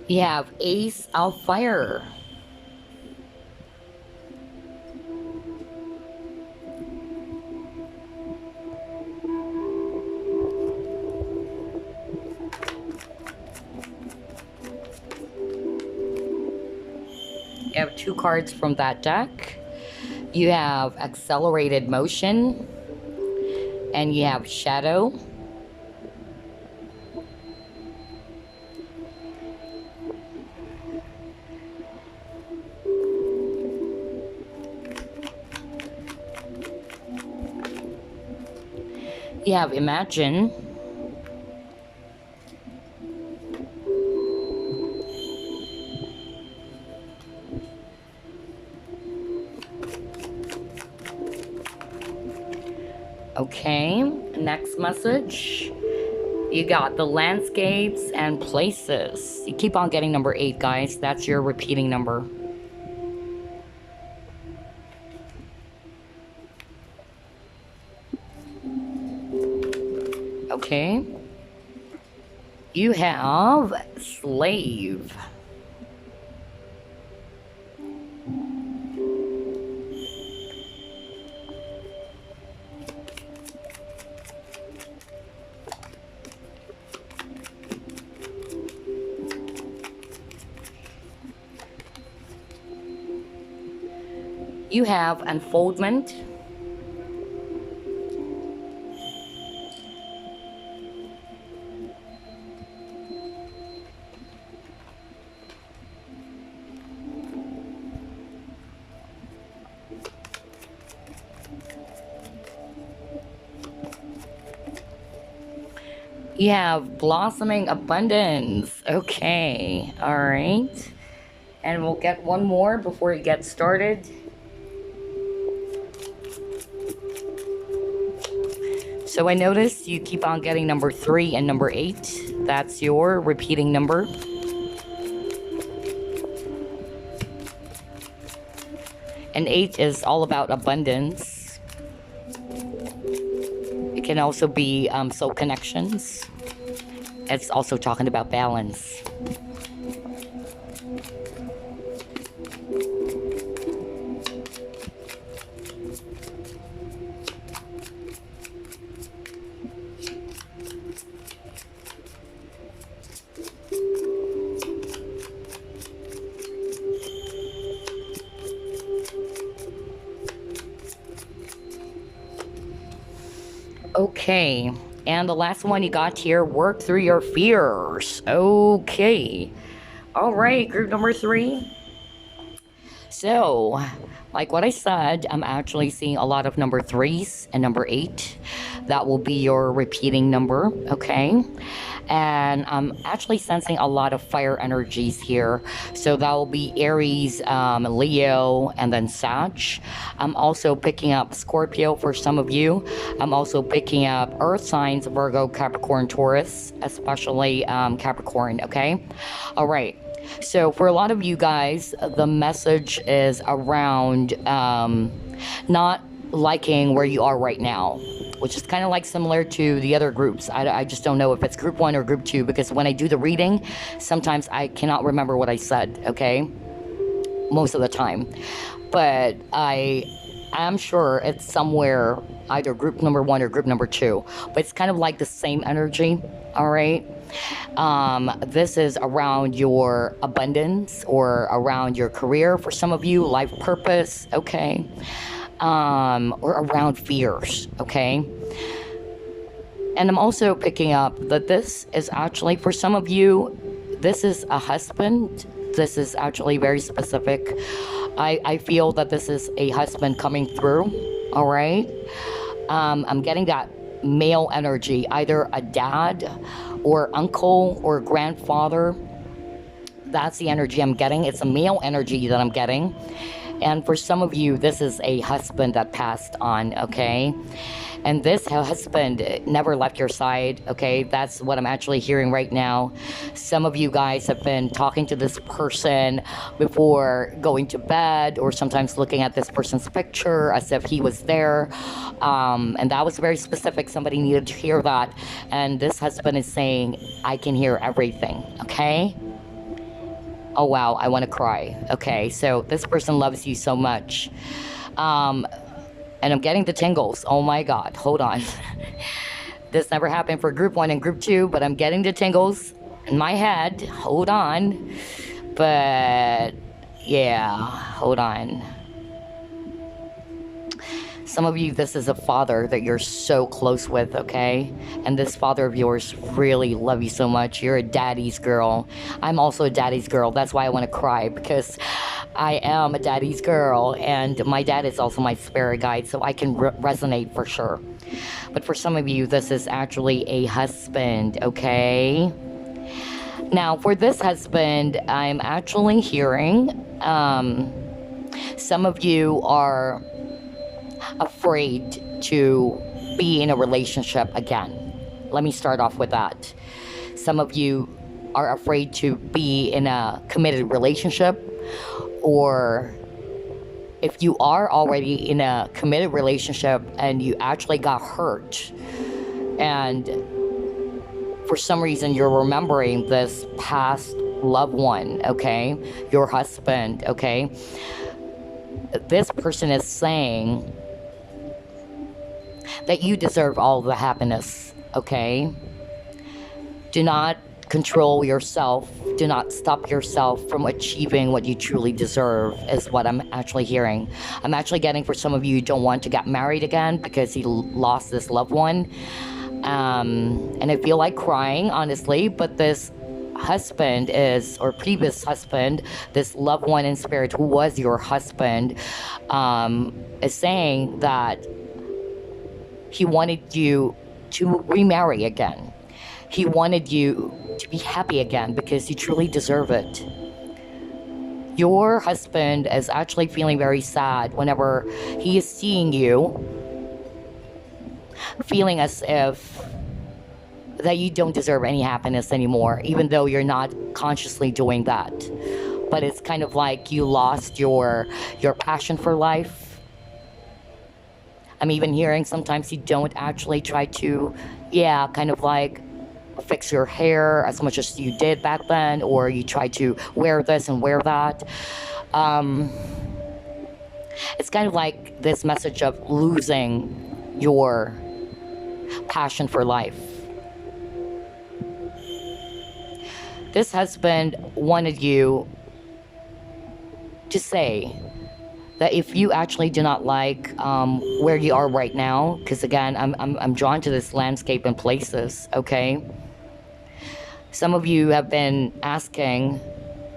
You have Ace of Fire. You have 2 cards from that deck. You have Accelerated Motion. And you have Shadow. You have Imagine. Okay, next message. You got the landscapes and places. You keep on getting number 8, guys. That's your repeating number. Okay. You have Slave. You have Unfoldment. You have Blossoming Abundance. Okay, all right. And we'll get one more before you get started. So I noticed you keep on getting number 3 and number 8. That's your repeating number. And 8 is all about abundance. It can also be soul connections. It's also talking about balance. Okay, and the last one you got here, work through your fears. Okay, all right, group number 3. So, like what I said, I'm actually seeing a lot of number 3s and number 8. That will be your repeating number, okay? And I'm actually sensing a lot of fire energies here. So that will be Aries, Leo, and then Sag. I'm also picking up Scorpio for some of you. I'm also picking up Earth signs, Virgo, Capricorn, Taurus, especially Capricorn, okay? All right. So for a lot of you guys, the message is around not liking where you are right now, which is kind of like similar to the other groups. I just don't know if it's group 1 or group 2, because when I do the reading, sometimes I cannot remember what I said, okay? Most of the time. But I am sure it's somewhere either group number 1 or group number 2. But it's kind of like the same energy, all right? This is around your abundance or around your career for some of you, life purpose, okay? Or around fears, okay? And I'm also picking up that this is actually, for some of you, this is a husband. This is actually very specific. I feel that this is a husband coming through, all right? I'm getting that male energy, either a dad or uncle or grandfather. That's the energy I'm getting. It's a male energy that I'm getting. And for some of you, this is a husband that passed on, okay? And this husband never left your side, okay? That's what I'm actually hearing right now. Some of you guys have been talking to this person before going to bed, or sometimes looking at this person's picture as if he was there. And that was very specific. Somebody needed to hear that. And this husband is saying, I can hear everything, okay? Oh, wow, I want to cry. Okay, so this person loves you so much. And I'm getting the tingles. Oh my God, hold on. This never happened for group 1 and group 2, but I'm getting the tingles in my head. Hold on. But yeah, hold on. Some of you, this is a father that you're so close with, okay? And this father of yours really love you so much. You're a daddy's girl. I'm also a daddy's girl. That's why I want to cry, because I am a daddy's girl, and my dad is also my spirit guide, so I can resonate for sure. But for some of you, this is actually a husband, okay? Now, for this husband, I'm actually hearing some of you are afraid to be in a relationship again. Let me start off with that. Some of you are afraid to be in a committed relationship, or if you are already in a committed relationship and you actually got hurt, and for some reason you're remembering this past loved one, okay, your husband, okay, this person is saying that you deserve all the happiness, okay? Do not control yourself. Do not stop yourself from achieving what you truly deserve, is what I'm actually hearing. I'm actually getting, for some of you, don't want to get married again because he lost this loved one. And I feel like crying, honestly, but this husband is, or previous husband, this loved one in spirit who was your husband, is saying that he wanted you to remarry again. He wanted you to be happy again because you truly deserve it. Your husband is actually feeling very sad whenever he is seeing you, feeling as if that you don't deserve any happiness anymore, even though you're not consciously doing that. But it's kind of like you lost your passion for life. I'm even hearing sometimes you don't actually try to, kind of like fix your hair as much as you did back then, or you try to wear this and wear that. It's kind of like this message of losing your passion for life. This husband wanted you to say that if you actually do not like where you are right now, because again, I'm drawn to this landscape and places, okay? Some of you have been asking,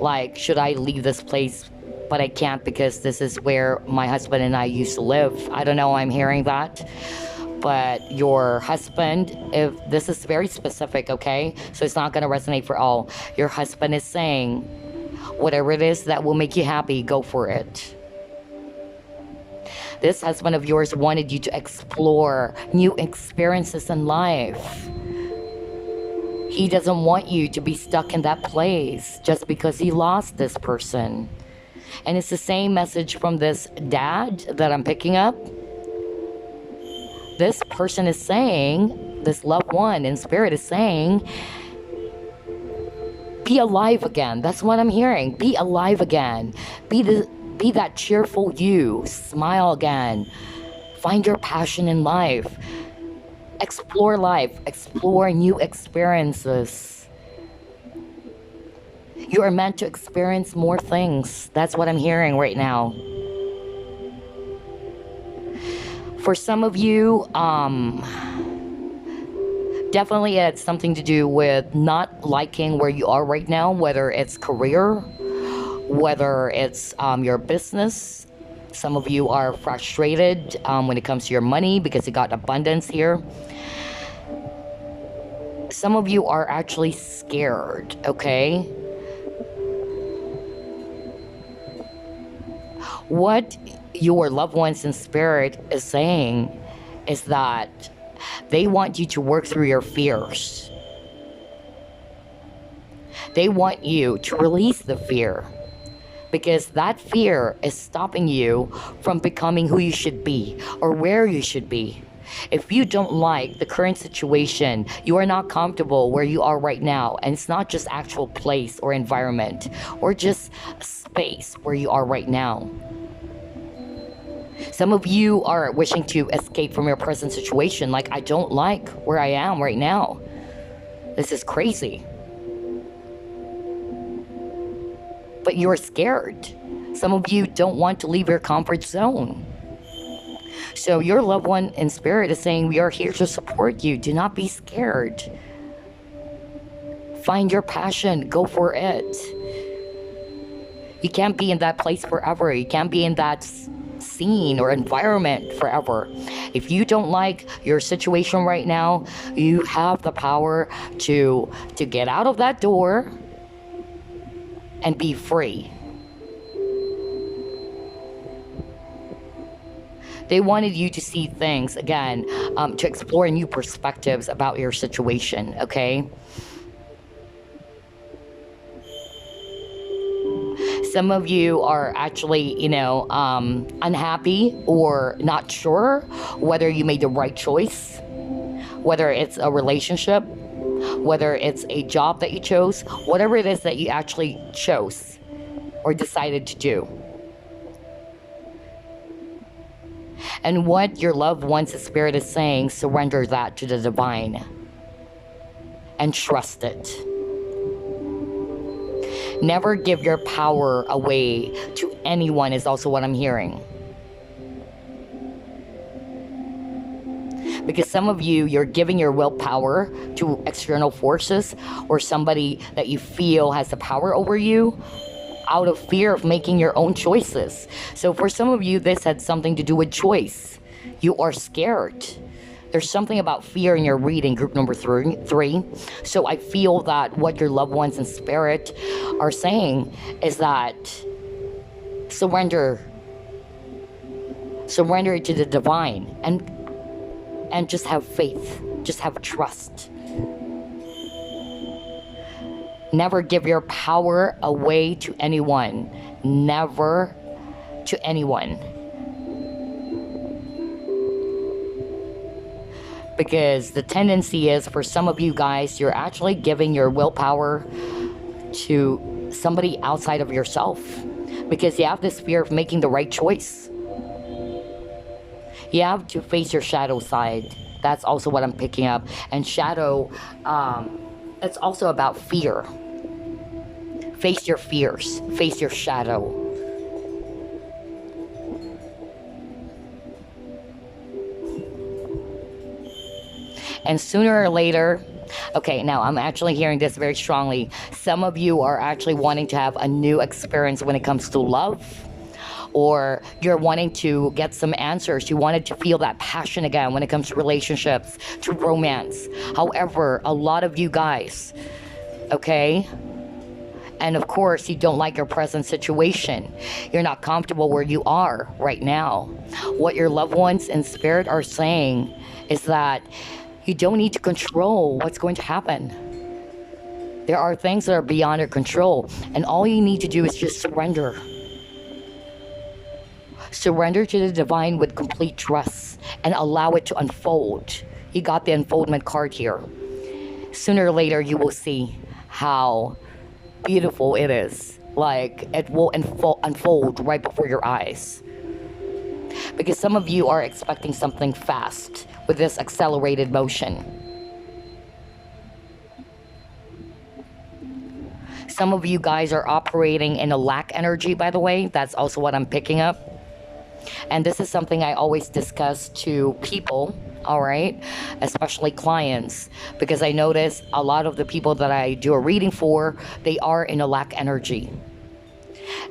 like, should I leave this place? But I can't because this is where my husband and I used to live. I don't know, I'm hearing that. But your husband, if this is very specific, okay? So it's not gonna resonate for all. Your husband is saying, whatever it is that will make you happy, go for it. This husband of yours wanted you to explore new experiences in life. He doesn't want you to be stuck in that place just because he lost this person. And it's the same message from this dad that I'm picking up. This person is saying, this loved one in spirit is saying, be alive again. That's what I'm hearing. Be alive again. Be that cheerful you. Smile again. Find your passion in life. Explore life. Explore new experiences. You are meant to experience more things. That's what I'm hearing right now. For some of you, definitely it's something to do with not liking where you are right now, whether it's career, whether it's your business. Some of you are frustrated when it comes to your money because you got abundance here. Some of you are actually scared, okay? What your loved ones in spirit is saying is that they want you to work through your fears. They want you to release the fear, because that fear is stopping you from becoming who you should be or where you should be. If you don't like the current situation, you are not comfortable where you are right now, and it's not just actual place or environment or just space where you are right now. Some of you are wishing to escape from your present situation, like, I don't like where I am right now. This is crazy. But you're scared. Some of you don't want to leave your comfort zone. So your loved one in spirit is saying, we are here to support you. Do not be scared. Find your passion. Go for it. You can't be in that place forever. You can't be in that scene or environment forever. If you don't like your situation right now, you have the power to get out of that door and be free. They wanted you to see things again, to explore new perspectives about your situation, okay? Some of you are actually, unhappy or not sure whether you made the right choice, whether it's a relationship, whether it's a job that you chose, whatever it is that you actually chose or decided to do. And what your loved one's spirit is saying, surrender that to the divine and trust it. Never give your power away to anyone is also what I'm hearing. Because some of you, you're giving your willpower to external forces or somebody that you feel has the power over you out of fear of making your own choices. So for some of you, this had something to do with choice. You are scared. There's something about fear in your reading, group number three. So I feel that what your loved ones in spirit are saying is that surrender to the divine and just have faith, just have trust. Never give your power away to anyone. Never to anyone. Because the tendency is for some of you guys, you're actually giving your willpower to somebody outside of yourself. Because you have this fear of making the right choice. You have to face your shadow side. That's also what I'm picking up. And shadow, it's also about fear. Face your fears. Face your shadow. And sooner or later, okay, now I'm actually hearing this very strongly. Some of you are actually wanting to have a new experience when it comes to love. Or you're wanting to get some answers. You wanted to feel that passion again when it comes to relationships, to romance. However, a lot of you guys, okay? And of course, you don't like your present situation. You're not comfortable where you are right now. What your loved ones in spirit are saying is that you don't need to control what's going to happen. There are things that are beyond your control, and all you need to do is just surrender. Surrender to the divine with complete trust and allow it to unfold. You got the unfoldment card here. Sooner or later, you will see how beautiful it is. Like, it will unfold right before your eyes. Because some of you are expecting something fast with this accelerated motion. Some of you guys are operating in a lack energy, by the way. That's also what I'm picking up. And this is something I always discuss to people, all right, especially clients, because I notice a lot of the people that I do a reading for, they are in a lack energy.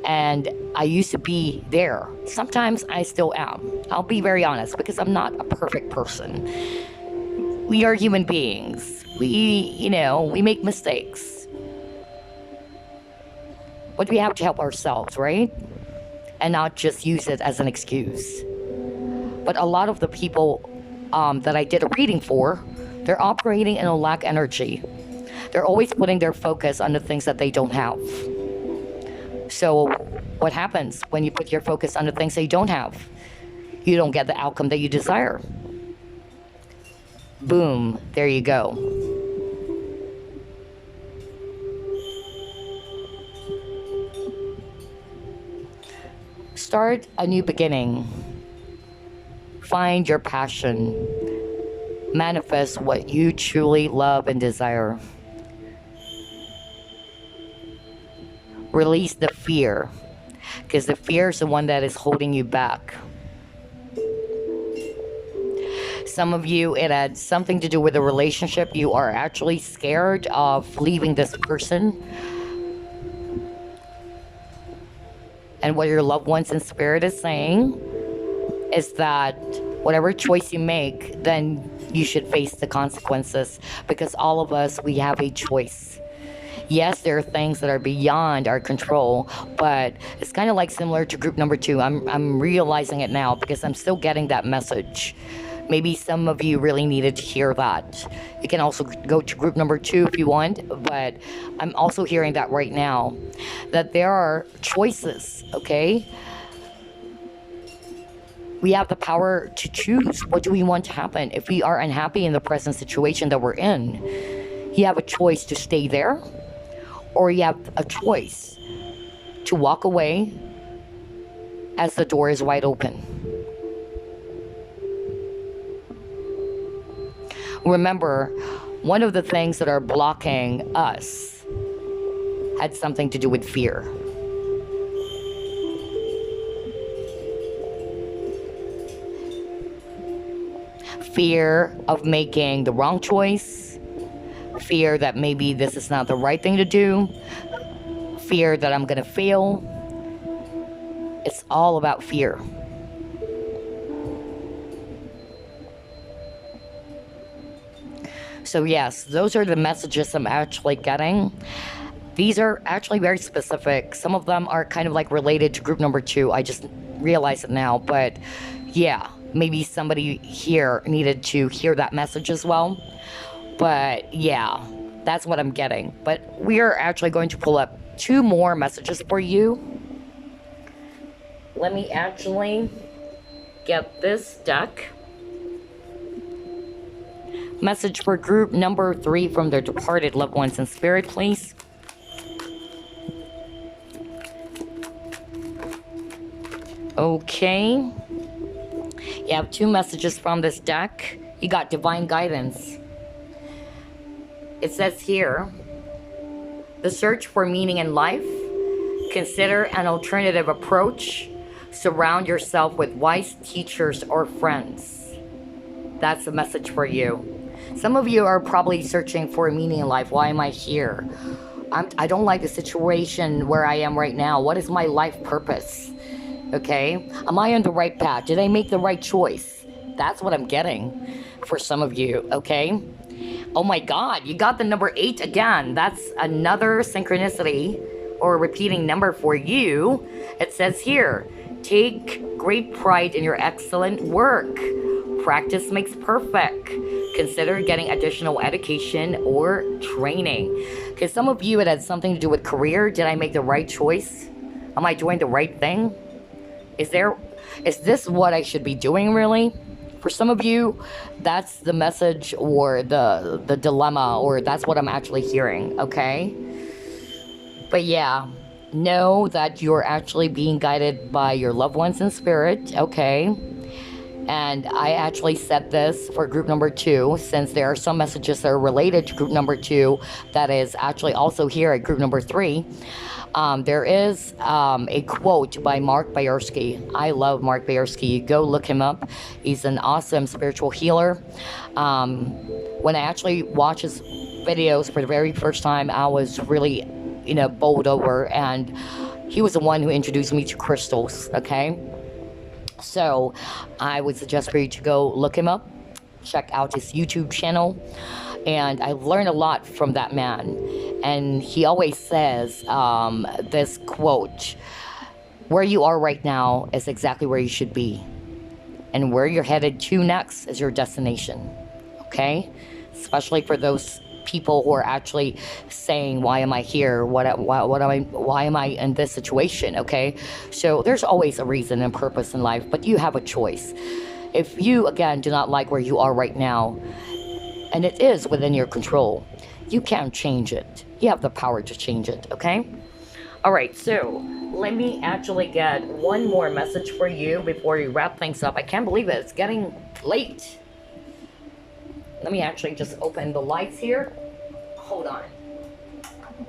And I used to be there. Sometimes I still am. I'll be very honest, because I'm not a perfect person. We are human beings. We make mistakes. But we have to help ourselves, right? and not just use it as an excuse. But a lot of the people that I did a reading for, they're operating in a lack energy. They're always putting their focus on the things that they don't have. So what happens when you put your focus on the things that you don't have? You don't get the outcome that you desire. Boom, there you go. Start a new beginning. Find your passion. Manifest what you truly love and desire. Release the fear, because the fear is the one that is holding you back. Some of you, it had something to do with a relationship. You are actually scared of leaving this person. And what your loved ones in spirit is saying is that whatever choice you make, then you should face the consequences, because all of us, we have a choice. Yes, there are things that are beyond our control, but it's kind of like similar to group number 2. I'm realizing it now because I'm still getting that message. Maybe some of you really needed to hear that. You can also go to group number 2 if you want, but I'm also hearing that right now, that there are choices, okay? We have the power to choose. What do we want to happen? If we are unhappy in the present situation that we're in, you have a choice to stay there, or you have a choice to walk away as the door is wide open. Remember, one of the things that are blocking us had something to do with fear. Fear of making the wrong choice. Fear that maybe this is not the right thing to do. Fear that I'm gonna fail. It's all about fear. So yes, those are the messages I'm actually getting. These are actually very specific. Some of them are kind of like related to group number 2. I just realized it now, but yeah, maybe somebody here needed to hear that message as well. But yeah, that's what I'm getting. But we are actually going to pull up 2 more messages for you. Let me actually get this deck. Message for group number 3 from their departed loved ones in spirit, please. Okay. You have 2 messages from this deck. You got divine guidance. It says here, the search for meaning in life. Consider an alternative approach. Surround yourself with wise teachers or friends. That's a message for you. Some of you are probably searching for meaning in life. Why am I here? I don't like the situation where I am right now. What is my life purpose? Okay? Am I on the right path? Did I make the right choice? That's what I'm getting for some of you, okay? Oh my God, you got the number 8 again. That's another synchronicity or repeating number for you. It says here, take great pride in your excellent work. Practice makes perfect. Consider getting additional education or training. Because some of you, it had something to do with career. Did I make the right choice? Am I doing the right thing? Is this what I should be doing really? For some of you, that's the message or the dilemma, or that's what I'm actually hearing, okay? But yeah, know that you're actually being guided by your loved ones in spirit, okay? And I actually said this for group number 2, since there are some messages that are related to group number 2 that is actually also here at group number 3. There is a quote by Mark Bayersky. I love Mark Bayersky. Go look him up. He's an awesome spiritual healer. When I actually watched his videos for the very first time, I was really, bowled over. And he was the one who introduced me to crystals, okay? So I would suggest for you to go look him up. Check out his YouTube channel. And I learned a lot from that man. And he always says this quote, Where you are right now is exactly where you should be. And where you're headed to next is your destination. Okay? Especially for those people who are actually saying, why am I here? Why am I in this situation? Okay? So there's always a reason and purpose in life, but you have a choice. If you, again, do not like where you are right now, and it is within your control, you can change it. You have the power to change it, okay? All right, so let me actually get one more message for you before we wrap things up. I can't believe it. It's getting late. Let me actually just open the lights here. Hold on.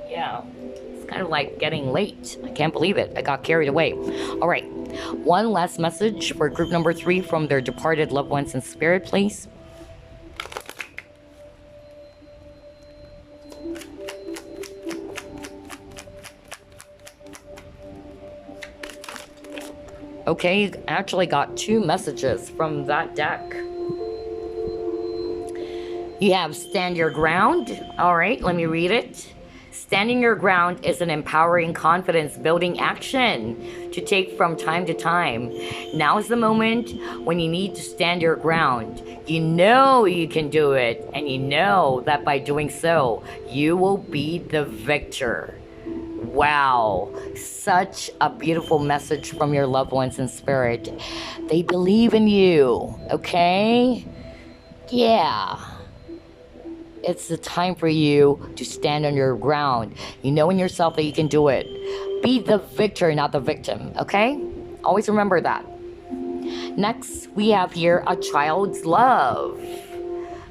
Yeah, it's kind of like getting late. I can't believe it. I got carried away. All right, one last message for group number 3 from their departed loved ones in spirit, please. Okay, you actually got 2 messages from that deck. You have stand your ground. All right, let me read it. Standing your ground is an empowering, confidence-building action to take from time to time. Now is the moment when you need to stand your ground. You know you can do it, and you know that by doing so, you will be the victor. Wow, such a beautiful message from your loved ones in spirit. They believe in you, okay? Yeah. It's the time for you to stand on your ground. You know in yourself that you can do it. Be the victor, not the victim, okay? Always remember that. Next, we have here a child's love.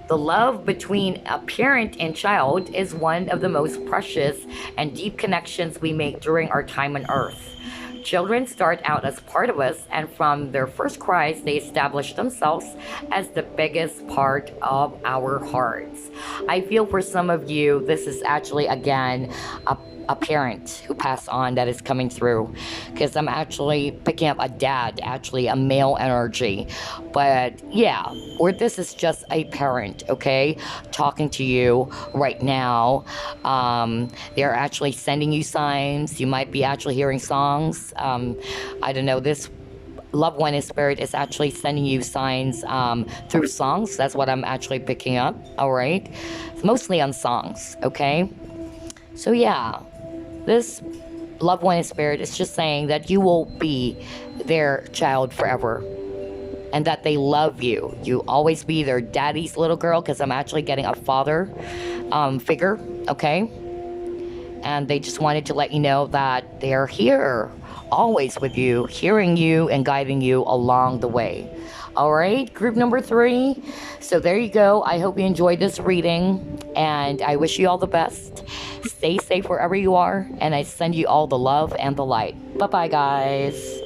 The love between a parent and child is one of the most precious and deep connections we make during our time on earth. Children start out as part of us, and from their first cries, they establish themselves as the biggest part of our hearts. I feel for some of you, this is actually, again, a parent who passed on that is coming through, because I'm actually picking up a dad, actually a male energy. But yeah, or this is just a parent, okay, talking to you right now. They're actually sending you signs. You might be actually hearing songs. I don't know, this loved one in spirit is actually sending you signs through songs. That's what I'm actually picking up. All right, it's mostly on songs, okay? So yeah, this loved one in spirit is just saying that you will be their child forever, and that they love you. You always be their daddy's little girl, because I'm actually getting a father figure, okay? And they just wanted to let you know that they're here, always with you, hearing you and guiding you along the way. All right, group number 3. So there you go. I hope you enjoyed this reading, and I wish you all the best. Stay safe wherever you are, and I send you all the love and the light. Bye-bye, guys.